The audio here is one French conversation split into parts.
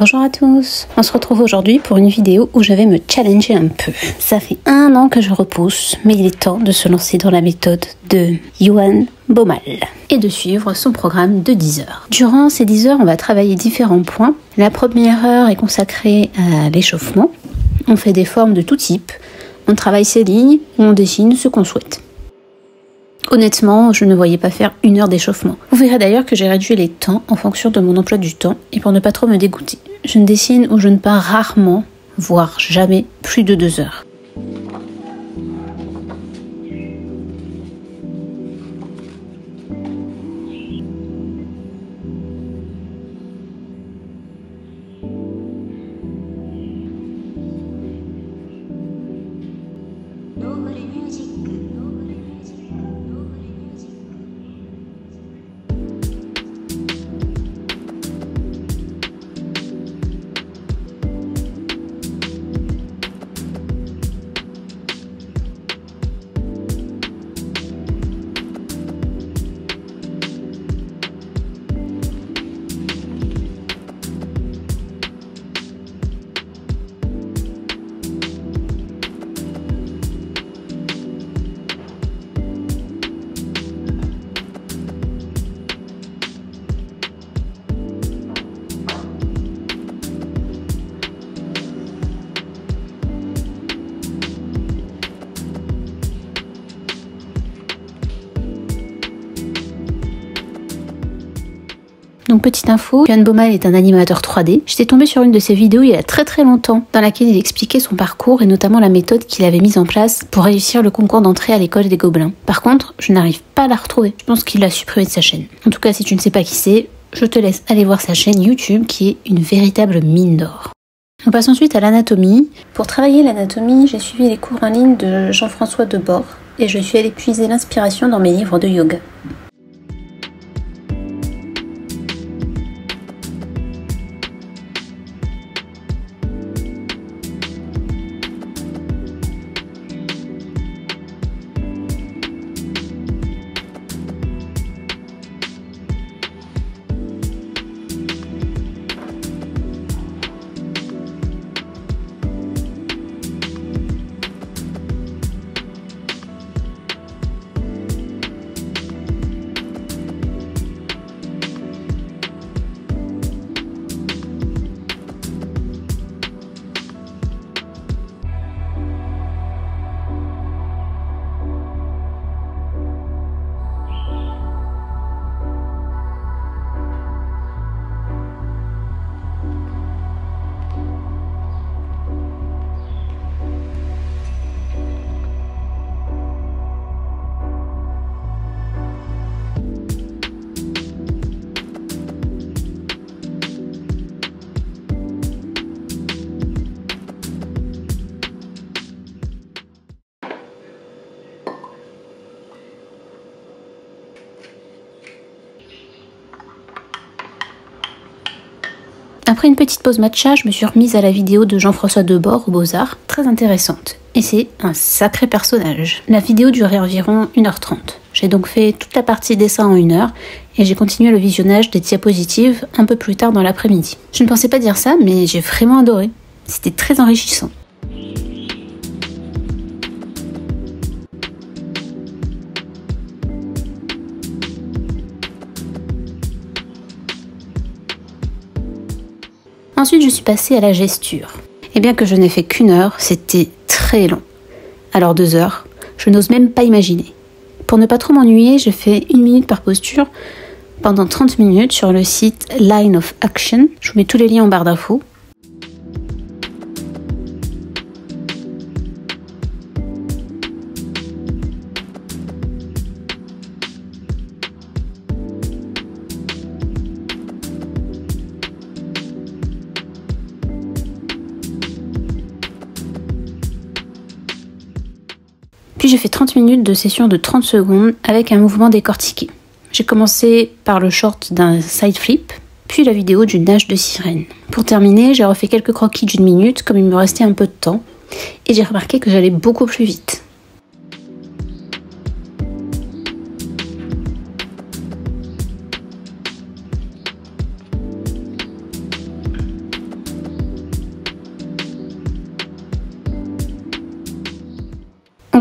Bonjour à tous, on se retrouve aujourd'hui pour une vidéo où je vais me challenger un peu. Ça fait 1 an que je repousse, mais il est temps de se lancer dans la méthode de Johan Baumale et de suivre son programme de 10 heures. Durant ces 10 heures, on va travailler différents points. La première heure est consacrée à l'échauffement. On fait des formes de tout type, on travaille ses lignes ou on dessine ce qu'on souhaite. Honnêtement, je ne voyais pas faire 1 heure d'échauffement. Vous verrez d'ailleurs que j'ai réduit les temps en fonction de mon emploi du temps et pour ne pas trop me dégoûter. Je ne dessine ou je ne peins rarement, voire jamais, plus de 2 heures. Donc petite info, Johan Baumale est un animateur 3D. J'étais tombée sur une de ses vidéos il y a très longtemps dans laquelle il expliquait son parcours et notamment la méthode qu'il avait mise en place pour réussir le concours d'entrée à l'école des Gobelins. Par contre, je n'arrive pas à la retrouver. Je pense qu'il l'a supprimée de sa chaîne. En tout cas, si tu ne sais pas qui c'est, je te laisse aller voir sa chaîne YouTube qui est une véritable mine d'or. On passe ensuite à l'anatomie. Pour travailler l'anatomie, j'ai suivi les cours en ligne de Jean-François Debord et je suis allée puiser l'inspiration dans mes livres de yoga. Après une petite pause matcha, je me suis remise à la vidéo de Jean-François Debord aux Beaux-Arts, très intéressante. Et c'est un sacré personnage. La vidéo durait environ 1h30. J'ai donc fait toute la partie dessin en 1 heure et j'ai continué le visionnage des diapositives un peu plus tard dans l'après-midi. Je ne pensais pas dire ça, mais j'ai vraiment adoré. C'était très enrichissant. Ensuite, je suis passée à la gesture. Et bien que je n'ai fait qu'1 heure, c'était très long. Alors 2 heures, je n'ose même pas imaginer. Pour ne pas trop m'ennuyer, je fais 1 minute par posture pendant 30 minutes sur le site Line of Action. Je vous mets tous les liens en barre d'infos. Puis j'ai fait 30 minutes de session de 30 secondes avec un mouvement décortiqué. J'ai commencé par le short d'un side flip, puis la vidéo d'une nage de sirène. Pour terminer, j'ai refait quelques croquis d'1 minute comme il me restait un peu de temps et j'ai remarqué que j'allais beaucoup plus vite.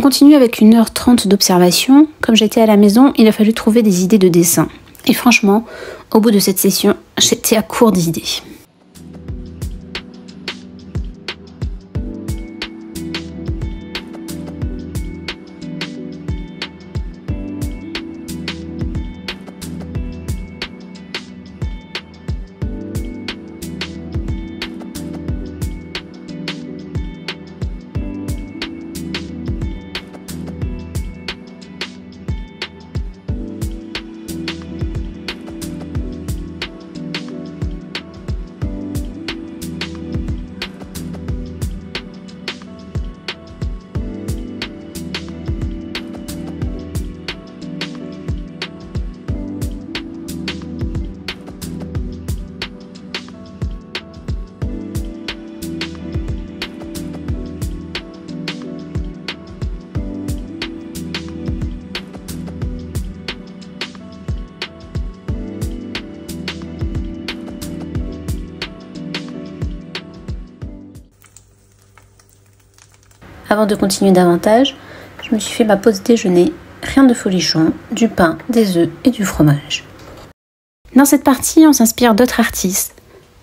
On continue avec 1h30 d'observation. Comme j'étais à la maison, il a fallu trouver des idées de dessin. Et franchement, au bout de cette session, j'étais à court d'idées. Avant de continuer davantage, je me suis fait ma pause déjeuner, rien de folichon, du pain, des œufs et du fromage. Dans cette partie, on s'inspire d'autres artistes,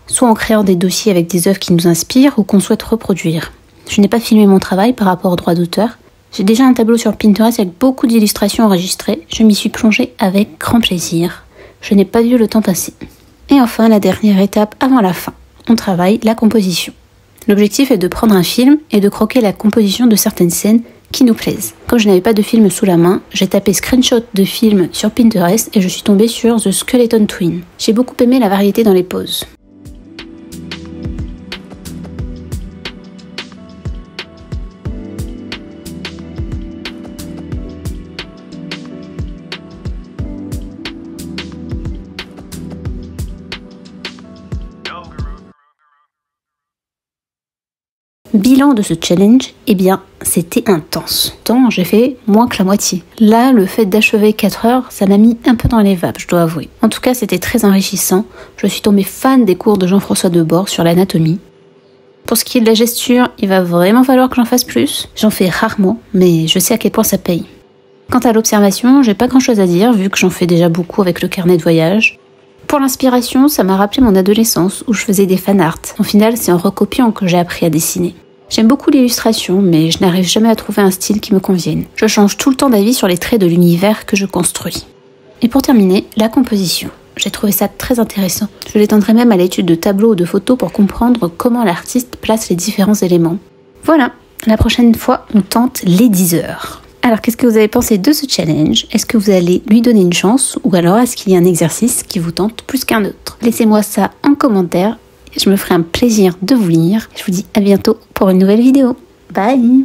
soit en créant des dossiers avec des œuvres qui nous inspirent ou qu'on souhaite reproduire. Je n'ai pas filmé mon travail par rapport aux droits d'auteur. J'ai déjà un tableau sur Pinterest avec beaucoup d'illustrations enregistrées. Je m'y suis plongée avec grand plaisir. Je n'ai pas vu le temps passer. Et enfin, la dernière étape avant la fin. On travaille la composition. L'objectif est de prendre un film et de croquer la composition de certaines scènes qui nous plaisent. Comme je n'avais pas de film sous la main, j'ai tapé screenshot de films sur Pinterest et je suis tombée sur The Skeleton Twin. J'ai beaucoup aimé la variété dans les poses. Bilan de ce challenge, eh bien, c'était intense. Tant j'ai fait moins que la moitié. Là, le fait d'achever 4 heures, ça m'a mis un peu dans les vapes, je dois avouer. En tout cas, c'était très enrichissant. Je suis tombée fan des cours de Jean-François Debord sur l'anatomie. Pour ce qui est de la gesture, il va vraiment falloir que j'en fasse plus. J'en fais rarement, mais je sais à quel point ça paye. Quant à l'observation, j'ai pas grand chose à dire, vu que j'en fais déjà beaucoup avec le carnet de voyage. Pour l'inspiration, ça m'a rappelé mon adolescence où je faisais des fanarts. Au final, c'est en recopiant que j'ai appris à dessiner. J'aime beaucoup l'illustration, mais je n'arrive jamais à trouver un style qui me convienne. Je change tout le temps d'avis sur les traits de l'univers que je construis. Et pour terminer, la composition. J'ai trouvé ça très intéressant. Je l'étendrai même à l'étude de tableaux ou de photos pour comprendre comment l'artiste place les différents éléments. Voilà, la prochaine fois, on tente les 10 heures. Alors, qu'est-ce que vous avez pensé de ce challenge? Est-ce que vous allez lui donner une chance ou alors est-ce qu'il y a un exercice qui vous tente plus qu'un autre? Laissez-moi ça en commentaire. Je me ferai un plaisir de vous lire. Je vous dis à bientôt pour une nouvelle vidéo. Bye!